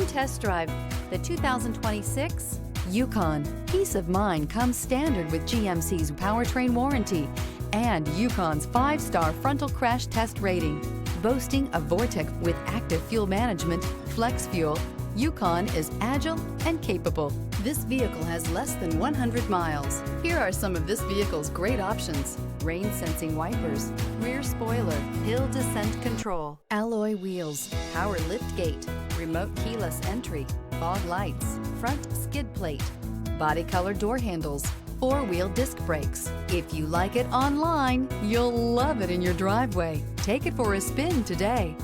Come test drive the 2026 Yukon. Peace of mind comes standard with GMC's powertrain warranty and Yukon's 5-star frontal crash test rating. Boasting a Vortec with active fuel management, flex fuel, Yukon is agile and capable. This vehicle has less than 100 miles. Here are some of this vehicle's great options: rain sensing wipers, rear spoiler, hill descent control, alloy wheels, power lift gate, remote keyless entry, fog lights, front skid plate, body color door handles, 4-wheel disc brakes. If you like it online, you'll love it in your driveway. Take it for a spin today.